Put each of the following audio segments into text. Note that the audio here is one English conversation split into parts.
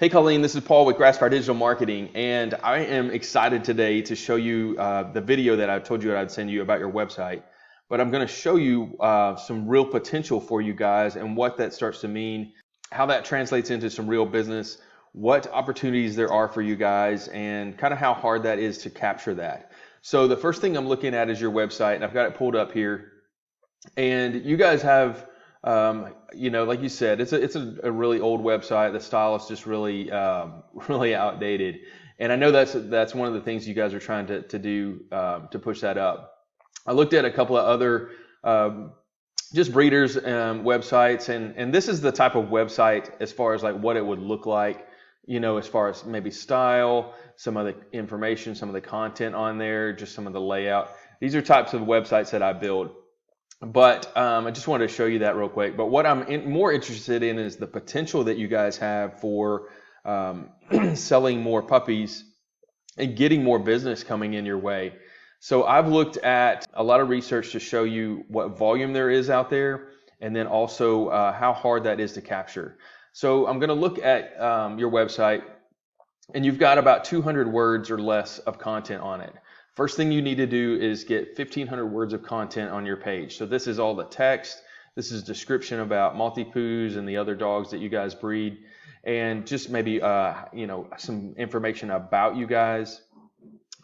Hey Colleen, this is Paul with Grassfire Digital Marketing, and I am excited today to show you the video that I told you I'd send you about your website. But I'm going to show you some real potential for you guys and what that starts to mean, how that translates into some real business, what opportunities there are for you guys, and kind of how hard that is to capture that. So the first thing I'm looking at is your website, and I've got it pulled up here. And you guys have like you said, it's a really old website. The style is just really really outdated, and I know that's one of the things you guys are trying to do to push that up. I looked at a couple of other just breeders websites, and this is the type of website as far as like what it would look like, as far as maybe style, some of the information, some of the content on there, just some of the layout. These are types of websites that I build. But I just wanted to show you that real quick. But what I'm more interested in is the potential that you guys have for selling more puppies and getting more business coming in your way. So I've looked at a lot of research to show you what volume there is out there, and then also how hard that is to capture. So I'm going to look at your website, and you've got about 200 words or less of content on it. First thing you need to do is get 1,500 words of content on your page. So this is all the text. This is description about Maltipoos and the other dogs that you guys breed, and just maybe some information about you guys,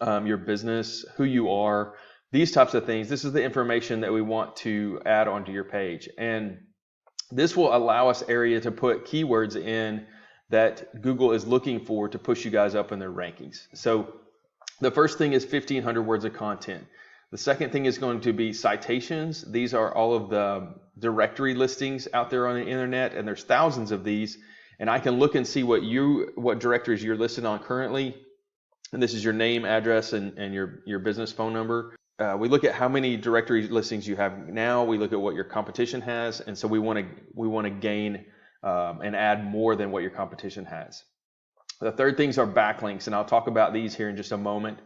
your business, who you are, these types of things. This is the information that we want to add onto your page, and this will allow us area to put keywords in that Google is looking for to push you guys up in their rankings. So the first thing is 1,500 words of content. The second thing is going to be citations. These are all of the directory listings out there on the internet, and there's thousands of these. And I can look and see what directories you're listed on currently. And this is your name, address, and your business phone number. We look at how many directory listings you have now. We look at what your competition has, and so we want to gain and add more than what your competition has. The third things are backlinks, and I'll talk about these here in just a moment.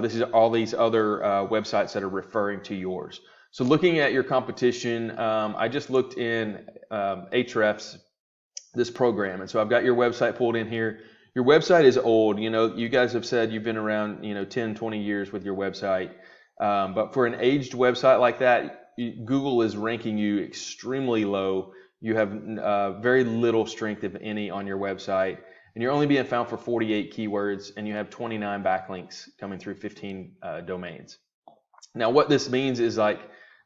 This is all these other websites that are referring to yours. So looking at your competition, I just looked in Ahrefs, this program, and so I've got your website pulled in here. Your website is old. You guys have said you've been around 10, 20 years with your website, but for an aged website like that, Google is ranking you extremely low. You have very little strength, if any, on your website. And you're only being found for 48 keywords, and you have 29 backlinks coming through 15 domains. Now, what this means is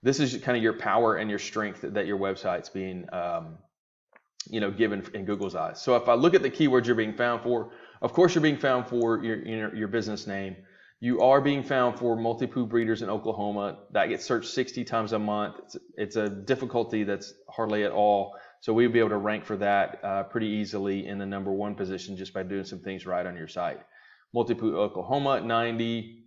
this is kind of your power and your strength that your website's being, given in Google's eyes. So if I look at the keywords you're being found for, of course you're being found for your business name. You are being found for Maltipoo breeders in Oklahoma. That gets searched 60 times a month. It's a difficulty that's hardly at all. So we'd be able to rank for that pretty easily in the #1 position just by doing some things right on your site. Maltipoo, Oklahoma, 90.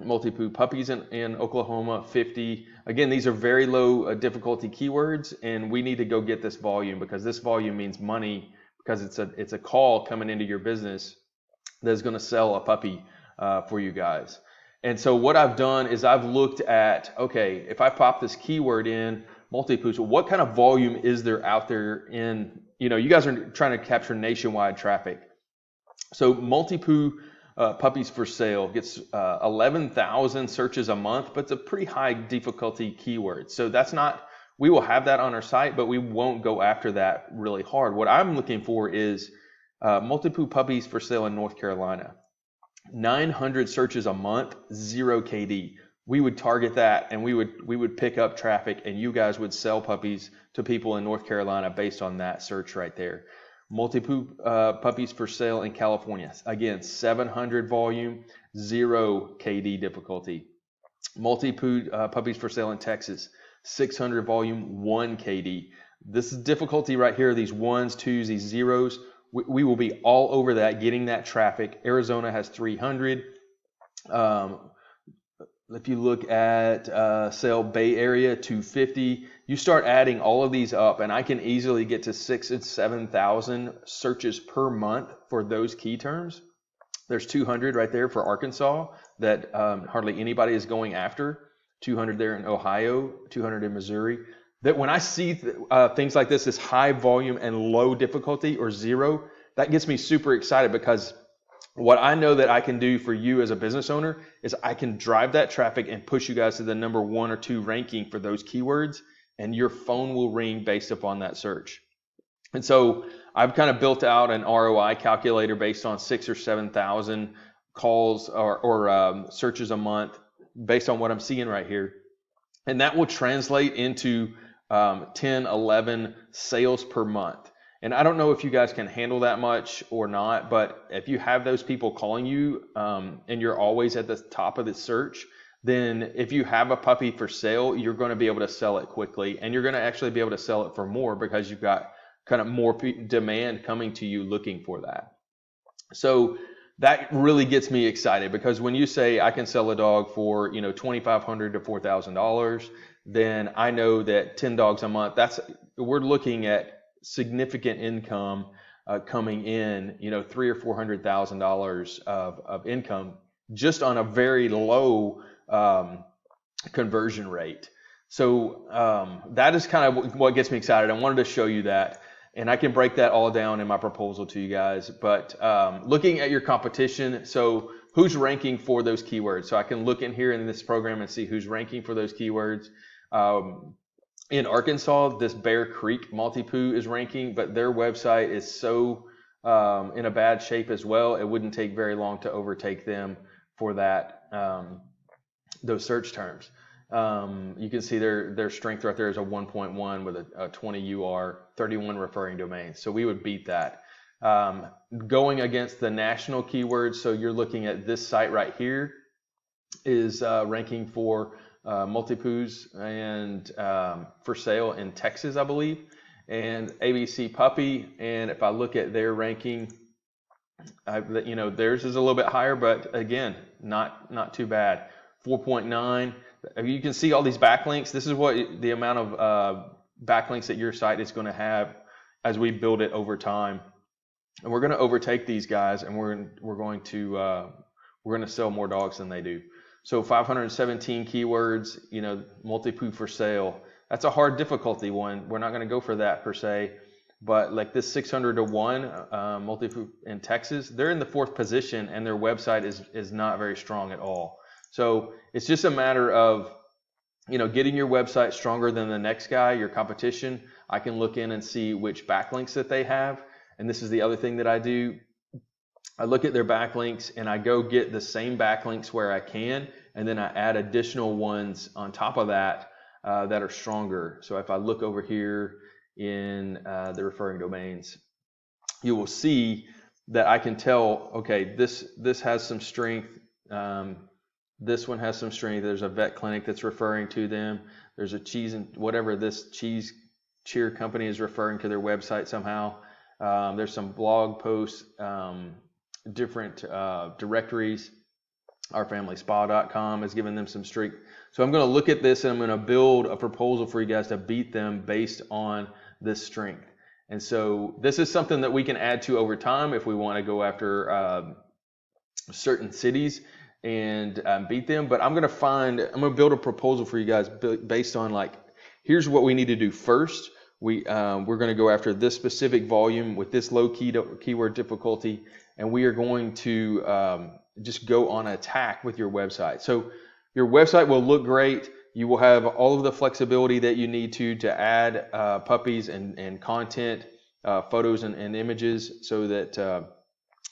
Maltipoo Puppies in Oklahoma, 50. Again, these are very low difficulty keywords, and we need to go get this volume, because this volume means money, because it's a call coming into your business that's going to sell a puppy for you guys. And so what I've done is I've looked at, okay, if I pop this keyword in, Maltipoos, what kind of volume is there out there in, you guys are trying to capture nationwide traffic. So Maltipoo Puppies for Sale gets 11,000 searches a month, but it's a pretty high difficulty keyword. So we will have that on our site, but we won't go after that really hard. What I'm looking for is Maltipoo Puppies for Sale in North Carolina. 900 searches a month, 0 KD. We would target that, and we would pick up traffic, and you guys would sell puppies to people in North Carolina based on that search right there. Maltipoo Puppies for Sale in California. Again, 700 volume, 0 KD difficulty. Maltipoo Puppies for Sale in Texas. 600 volume, 1 KD. This is difficulty right here, these 1s, 2s, these 0s. We will be all over that, getting that traffic. Arizona has 300. If you look at Sale Bay Area, 250, you start adding all of these up, and I can easily get to 6,000 and 7,000 searches per month for those key terms. There's 200 right there for Arkansas that hardly anybody is going after. 200 there in Ohio, 200 in Missouri. That when I see things like this high volume and low difficulty or 0, that gets me super excited, because what I know that I can do for you as a business owner is I can drive that traffic and push you guys to the number 1 or 2 ranking for those keywords, and your phone will ring based upon that search. And so I've kind of built out an ROI calculator based on 6,000 or 7,000 calls or searches a month based on what I'm seeing right here. And that will translate into 10, 11 sales per month. And I don't know if you guys can handle that much or not, but if you have those people calling you and you're always at the top of the search, then if you have a puppy for sale, you're going to be able to sell it quickly, and you're going to actually be able to sell it for more because you've got kind of more demand coming to you looking for that. So that really gets me excited, because when you say I can sell a dog for $2,500 to $4,000, then I know that 10 dogs a month, we're looking at significant income coming in, $300,000 or $400,000 of income just on a very low conversion rate. So that is kind of what gets me excited. I wanted to show you that, and I can break that all down in my proposal to you guys. But looking at your competition, so who's ranking for those keywords? So I can look in here in this program and see who's ranking for those keywords. In Arkansas, this Bear Creek Maltipoo is ranking, but their website is so in a bad shape as well, it wouldn't take very long to overtake them for that those search terms. You can see their strength right there is a 1.1 with a 20 UR, 31 referring domains. So we would beat that. Going against the national keywords, so you're looking at this site right here is ranking for Maltipoos and for sale in Texas, I believe, and ABC Puppy. And if I look at their ranking, theirs is a little bit higher, but again, not too bad. 4.9. You can see all these backlinks. This is what the amount of backlinks that your site is going to have as we build it over time. And we're going to overtake these guys, and we're going to sell more dogs than they do. So 517 keywords, Maltipoo for sale. That's a hard difficulty one. We're not going to go for that per se, but like this 600 to 1 Maltipoo in Texas, they're in the 4th position, and their website is not very strong at all. So it's just a matter of, getting your website stronger than the next guy, your competition. I can look in and see which backlinks that they have. And this is the other thing that I do. I look at their backlinks and I go get the same backlinks where I can, and then I add additional ones on top of that that are stronger. So if I look over here in the referring domains, you will see that I can tell, okay, this has some strength. This one has some strength. There's a vet clinic that's referring to them. There's a cheese and whatever this cheese cheer company is referring to their website somehow. There's some blog posts, different directories. OurFamilySpa.com has given them some strength. So I'm going to look at this and I'm going to build a proposal for you guys to beat them based on this strength. And so this is something that we can add to over time if we want to go after certain cities and beat them. But I'm going to build a proposal for you guys based on here's what we need to do first. We're going to go after this specific volume with this low keyword difficulty, and we are going to just go on attack with your website. So your website will look great. You will have all of the flexibility that you need to add puppies and content, photos and images, so that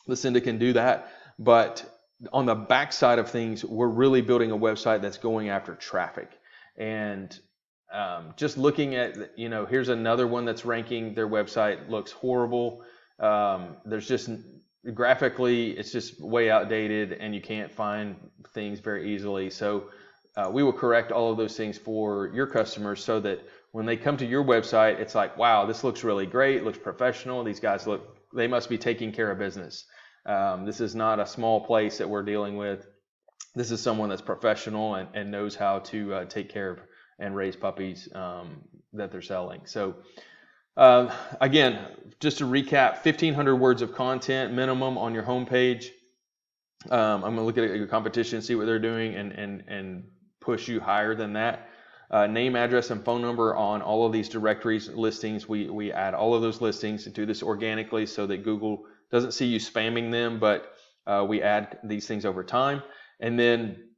Lucinda can do that. But on the back side of things, we're really building a website that's going after traffic. And just looking at, here's another one that's ranking. Their website looks horrible. There's just graphically, it's just way outdated, and you can't find things very easily. So we will correct all of those things for your customers so that when they come to your website, it's like, wow, this looks really great. It looks professional. These guys they must be taking care of business. This is not a small place that we're dealing with. This is someone that's professional and knows how to take care of and raise puppies that they're selling. So again, just to recap, 1,500 words of content minimum on your homepage. I'm going to look at your competition, see what they're doing, and push you higher than that. Name, address, and phone number on all of these directories listings. We add all of those listings and do this organically so that Google doesn't see you spamming them, but we add these things over time. And then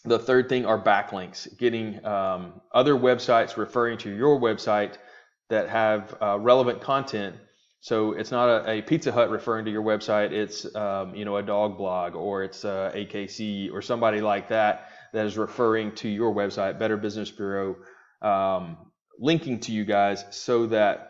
the third thing are backlinks, getting other websites referring to your website that have relevant content. So it's not a Pizza Hut referring to your website, it's you know, a dog blog, or it's AKC or somebody like that that is referring to your website, Better Business Bureau, linking to you guys so that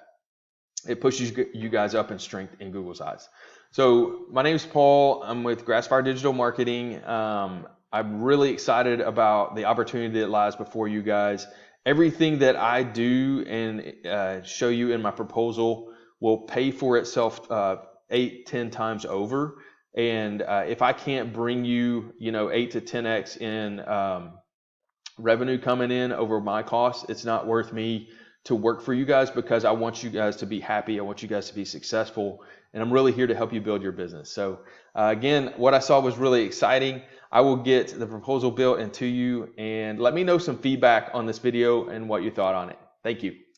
it pushes you guys up in strength in Google's eyes. So my name is Paul. I'm with Grassfire Digital Marketing. I'm really excited about the opportunity that lies before you guys. Everything that I do and show you in my proposal will pay for itself 8-10 times over. And if I can't bring you, you know, 8 to 10x in revenue coming in over my costs, it's not worth me to work for you guys, because I want you guys to be happy. I want you guys to be successful. And I'm really here to help you build your business. So again, what I saw was really exciting. I will get the proposal built into you, and let me know some feedback on this video and what you thought on it. Thank you.